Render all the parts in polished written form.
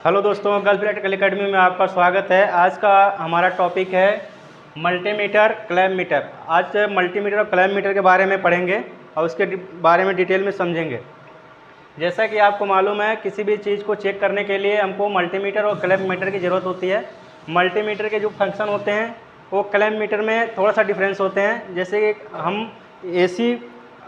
Hello दोस्तों, gulf electrical academy में आपका स्वागत है। आज का हमारा टॉपिक है मल्टीमीटर क्लैंप मीटर। आज मल्टीमीटर और क्लैंप मीटर के बारे में पढ़ेंगे और उसके बारे में डिटेल में समझेंगे। जैसा कि आपको मालूम है, किसी भी चीज़ को चेक करने के लिए हमको मल्टीमीटर और क्लैंप मीटर की ज़रूरत होती है। मल्टीमीटर के जो फंक्शन होते हैं वो क्लैंप मीटर में थोड़ा सा डिफरेंस होते हैं। जैसे कि हम AC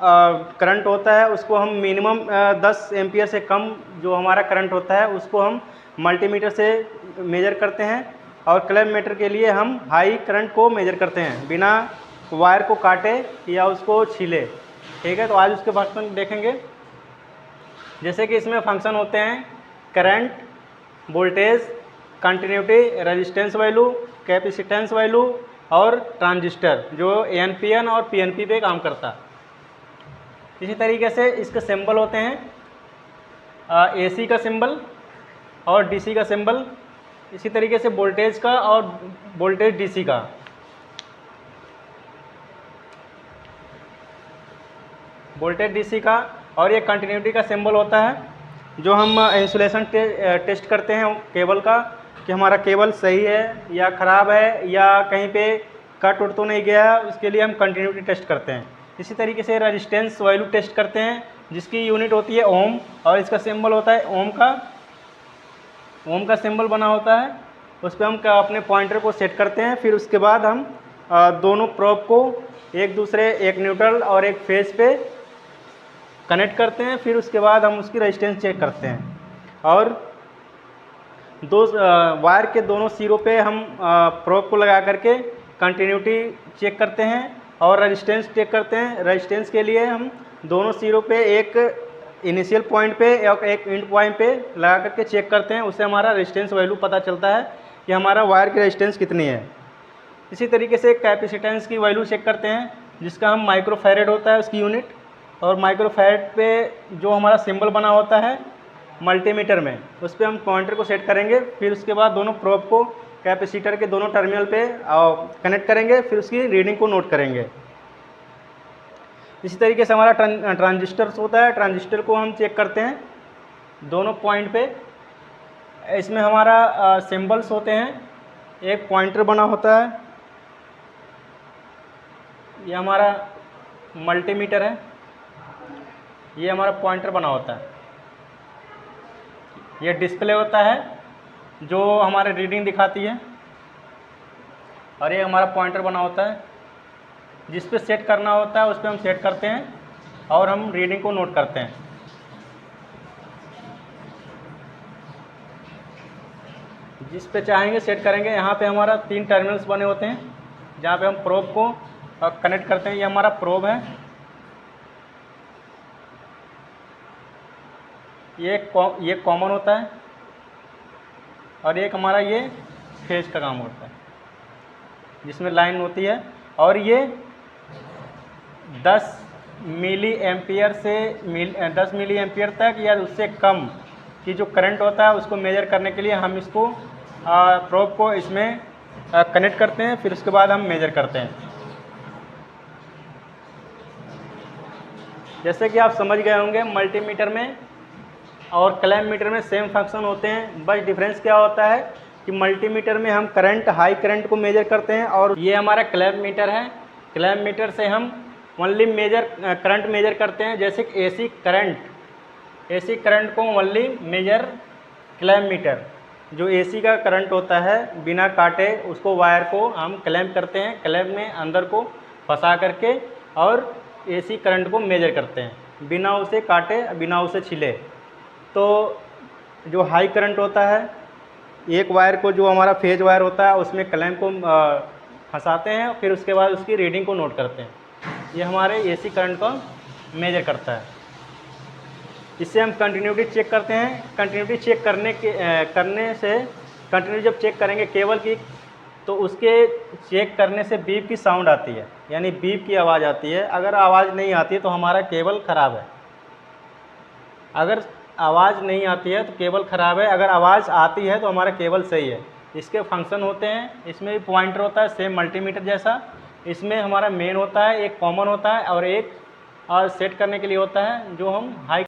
करंट होता है उसको हम मिनिमम 10 एम्पियर से कम जो हमारा करंट होता है उसको हम मल्टीमीटर से मेजर करते हैं, और क्लैंप मीटर के लिए हम हाई करंट को मेजर करते हैं बिना वायर को काटे या उसको छीले। ठीक है, तो आज उसके फंक्शन देखेंगे। जैसे कि इसमें फंक्शन होते हैं current, voltage, continuity, resistance value, capacitance value और ट्रांजिस्टर जो NPN और PNP पे काम करता है। इसी तरीके से इसके सिंबल होते हैं AC का सिंबल और DC का सिंबल। इसी तरीके से वोल्टेज का और वोल्टेज DC का। वोल्टेज DC का और ये कंटिन्यूटी का सिंबल होता है जो हम इंसुलेशन टेस्ट करते हैं केबल का, कि हमारा केबल सही है या ख़राब है या कहीं पे कट उट तो नहीं गया है, उसके लिए हम कंटिन्यूटी टेस्ट करते हैं। इसी तरीके से रेजिस्टेंस वैल्यू टेस्ट करते हैं जिसकी यूनिट होती है ओम, और इसका सिंबल होता है ओम का सिंबल बना होता है। उस पर हम अपने पॉइंटर को सेट करते हैं। फिर उसके बाद हम दोनों प्रोब को एक दूसरे, एक न्यूट्रल और एक फेज पे कनेक्ट करते हैं। फिर उसके बाद हम उसकी रेजिस्टेंस चेक करते हैं, और दो वायर के दोनों सिरों पे हम प्रोब को लगा करके कंटिन्यूटी चेक करते हैं और रेजिस्टेंस चेक करते हैं। रेजिस्टेंस के लिए हम दोनों सिरों पे एक इनिशियल पॉइंट पे और एक एंड पॉइंट पे लगा करके चेक करते हैं। उससे हमारा रेजिस्टेंस वैल्यू पता चलता है कि हमारा वायर की रेजिस्टेंस कितनी है। इसी तरीके से कैपेसिटेंस की वैल्यू चेक करते हैं जिसका हम माइक्रोफैरेड होता है उसकी यूनिट, और माइक्रोफैरेड पे जो हमारा सिंबल बना होता है मल्टीमीटर में उस पर हम पॉइंटर को सेट करेंगे। फिर उसके बाद दोनों प्रोब को कैपेसिटर के दोनों टर्मिनल पे कनेक्ट करेंगे, फिर उसकी रीडिंग को नोट करेंगे। इसी तरीके से हमारा ट्रांजिस्टर होता है। ट्रांजिस्टर को हम चेक करते हैं दोनों पॉइंट पे। इसमें हमारा सिंबल्स होते हैं, एक पॉइंटर बना होता है, ये हमारा मल्टीमीटर है, ये हमारा पॉइंटर बना होता है। ये डिस्प्ले होता है जो हमारे रीडिंग दिखाती है, और ये हमारा पॉइंटर बना होता है जिस पे सेट करना होता है उस पर हम सेट करते हैं और हम रीडिंग को नोट करते हैं। जिस पे चाहेंगे सेट करेंगे। यहाँ पे हमारा 3 टर्मिनल्स बने होते हैं जहाँ पे हम प्रोब को कनेक्ट करते हैं। ये हमारा प्रोब है, ये कॉमन होता है, और एक हमारा ये फेज का काम होता है जिसमें लाइन होती है, और ये 10 मिली एम्पियर से 10 मिली एम्पियर तक या उससे कम की जो करंट होता है उसको मेजर करने के लिए हम इसको प्रोब को इसमें कनेक्ट करते हैं। फिर उसके बाद हम मेजर करते हैं। जैसे कि आप समझ गए होंगे, मल्टीमीटर में और क्लैंप मीटर में सेम फंक्शन होते हैं। बस डिफरेंस क्या होता है कि मल्टीमीटर में हम करंट, हाई करंट को मेजर करते हैं, और ये हमारा क्लैंप मीटर है। क्लैंप मीटर से हम ओनली करंट मेजर करते हैं। जैसे कि AC करंट को ओनली मेजर क्लैंप मीटर, जो AC का करंट होता है बिना काटे उसको वायर को हम क्लैंप करते हैं। क्लैंप में अंदर को फंसा करके और AC करंट को मेजर करते हैं बिना उसे काटे, बिना उसे छिले। तो जो हाई करंट होता है, एक वायर को, जो हमारा फेज वायर होता है, उसमें क्लैंप को फंसाते हैं, फिर उसके बाद उसकी रीडिंग को नोट करते हैं। ये हमारे AC करंट को मेजर करता है। इससे हम कंटिन्यूटी चेक करते हैं। कंटिन्यूटी चेक करने से कंटिन्यूटी जब चेक करेंगे केबल की, तो उसके चेक करने से बीप की साउंड आती है, यानी बीप की आवाज़ आती है। अगर आवाज़ नहीं आती है तो हमारा केबल ख़राब है। अगर आवाज़ नहीं आती है तो केबल ख़राब है, अगर आवाज़ आती है तो हमारा केबल सही है। इसके फंक्शन होते हैं, इसमें भी पॉइंटर होता है सेम मल्टीमीटर जैसा। इसमें हमारा मेन होता है, एक कॉमन होता है, और एक सेट करने के लिए होता है जो हम हाई